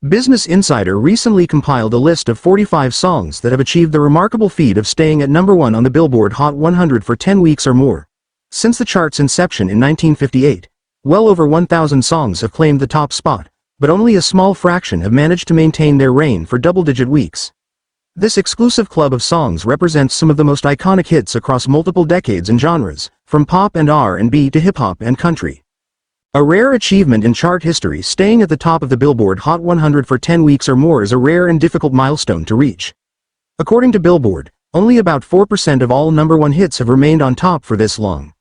Business Insider recently compiled a list of 45 songs that have achieved the remarkable feat of staying at number 1 on the Billboard Hot 100 for 10 weeks or more. Since the chart's inception in 1958, well over 1,000 songs have claimed the top spot, but only a small fraction have managed to maintain their reign for double-digit weeks. This exclusive club of songs represents some of the most iconic hits across multiple decades and genres, from pop and R&B to hip-hop and country. A rare achievement in chart history, staying at the top of the Billboard Hot 100 for 10 weeks or more is a rare and difficult milestone to reach. According to Billboard, only about 4% of all number 1 hits have remained on top for this long.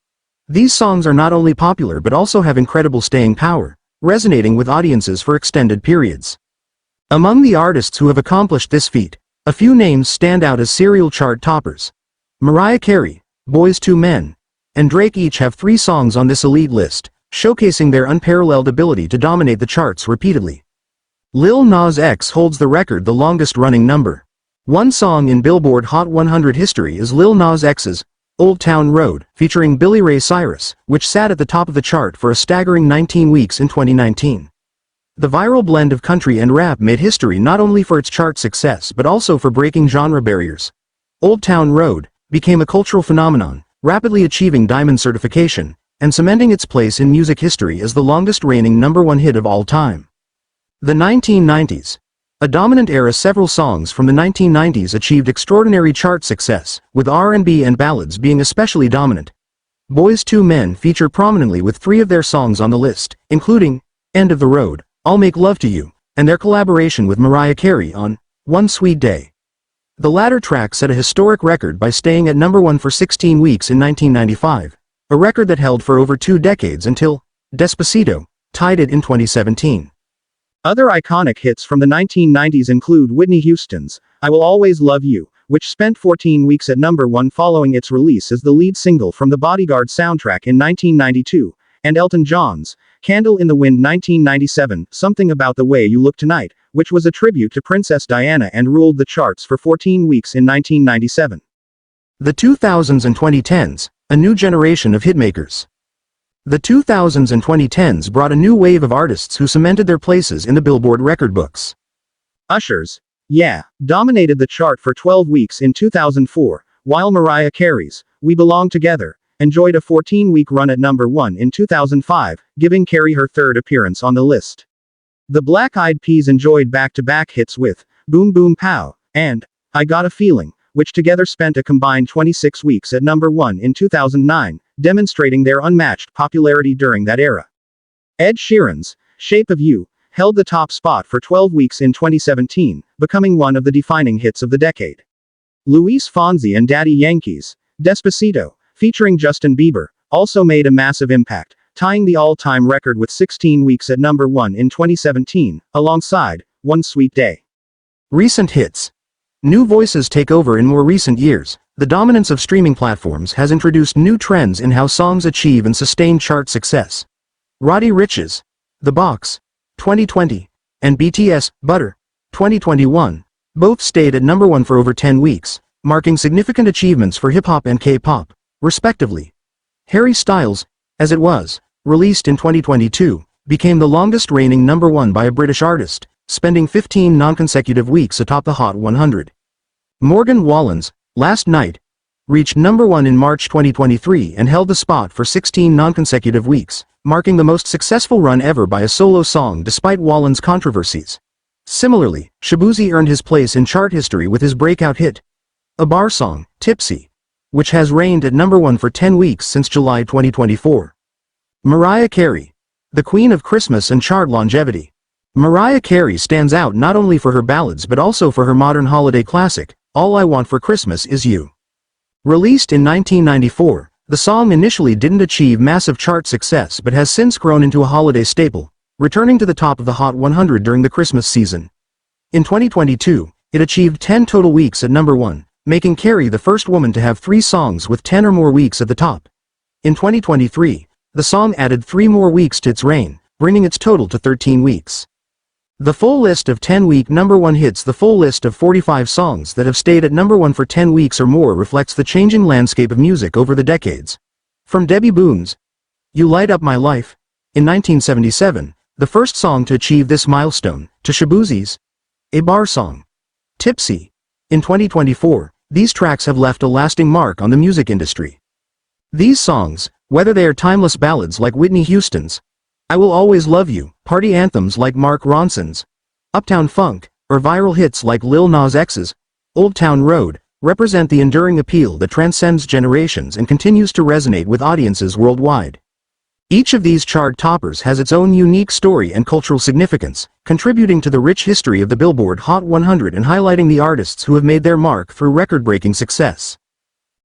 These songs are not only popular but also have incredible staying power, resonating with audiences for extended periods. Among the artists who have accomplished this feat, a few names stand out as serial chart toppers. Mariah Carey, Boyz II Men, and Drake each have 3 songs on this elite list, showcasing their unparalleled ability to dominate the charts repeatedly. Lil Nas X holds the record, the longest-running number 1 song in Billboard Hot 100 history is Lil Nas X's Old Town Road, featuring Billy Ray Cyrus, which sat at the top of the chart for a staggering 19 weeks in 2019. The viral blend of country and rap made history not only for its chart success but also for breaking genre barriers. Old Town Road became a cultural phenomenon, rapidly achieving diamond certification, and cementing its place in music history as the longest-reigning number 1 hit of all time. The 1990s. A dominant era, several songs from the 1990s achieved extraordinary chart success, with R&B and ballads being especially dominant. Boyz II Men feature prominently with 3 of their songs on the list, including End of the Road, I'll Make Love to You, and their collaboration with Mariah Carey on One Sweet Day. The latter track set a historic record by staying at number 1 for 16 weeks in 1995, a record that held for over 2 decades until Despacito tied it in 2017. Other iconic hits from the 1990s include Whitney Houston's I Will Always Love You, which spent 14 weeks at number 1 following its release as the lead single from the Bodyguard soundtrack in 1992, and Elton John's Candle in the Wind 1997, Something About the Way You Look Tonight, which was a tribute to Princess Diana and ruled the charts for 14 weeks in 1997. The 2000s and 2010s, a new generation of hitmakers. The 2000s and 2010s brought a new wave of artists who cemented their places in the Billboard record books. Usher's Yeah dominated the chart for 12 weeks in 2004, while Mariah Carey's We Belong Together enjoyed a 14-week run at number 1 in 2005, giving Carey her 3rd appearance on the list. The Black Eyed Peas enjoyed back-to-back hits with Boom Boom Pow and I Got a Feeling, which together spent a combined 26 weeks at number 1 in 2009, demonstrating their unmatched popularity during that era. Ed Sheeran's Shape of You held the top spot for 12 weeks in 2017, becoming one of the defining hits of the decade. Luis Fonsi and Daddy Yankee's Despacito, featuring Justin Bieber, also made a massive impact, tying the all-time record with 16 weeks at number 1 in 2017, alongside One Sweet Day. Recent hits. New voices take over in more recent years. The dominance of streaming platforms has introduced new trends in how songs achieve and sustain chart success. Roddy Ricch's The Box, 2020, and BTS' Butter, 2021, both stayed at number 1 for over 10 weeks, marking significant achievements for hip-hop and K-pop, respectively. Harry Styles' As It Was, released in 2022, became the longest-reigning number 1 by a British artist, spending 15 non-consecutive weeks atop the Hot 100. Morgan Wallen's Last Night reached number 1 in March 2023 and held the spot for 16 non-consecutive weeks, marking the most successful run ever by a solo song despite Wallen's controversies. Similarly, Shaboozey earned his place in chart history with his breakout hit, a bar song, Tipsy, which has reigned at number 1 for 10 weeks since July 2024. Mariah Carey, the Queen of Christmas and chart longevity. Mariah Carey stands out not only for her ballads but also for her modern holiday classic, All I Want for Christmas Is You. Released in 1994, the song initially didn't achieve massive chart success but has since grown into a holiday staple, returning to the top of the Hot 100 during the Christmas season. In 2022, it achieved 10 total weeks at number 1, making Carey the first woman to have 3 songs with 10 or more weeks at the top. In 2023, the song added 3 more weeks to its reign, bringing its total to 13 weeks. The full list of 10-week number 1 hits. The full list of 45 songs that have stayed at number 1 for 10 weeks or more reflects the changing landscape of music over the decades. From Debbie Boone's You Light Up My Life, in 1977, the first song to achieve this milestone, to Shabuzi's A Bar Song, Tipsy. In 2024, these tracks have left a lasting mark on the music industry. These songs, whether they are timeless ballads like Whitney Houston's I Will Always Love You, party anthems like Mark Ronson's Uptown Funk, or viral hits like Lil Nas X's Old Town Road, represent the enduring appeal that transcends generations and continues to resonate with audiences worldwide. Each of these chart toppers has its own unique story and cultural significance, contributing to the rich history of the Billboard Hot 100 and highlighting the artists who have made their mark through record-breaking success.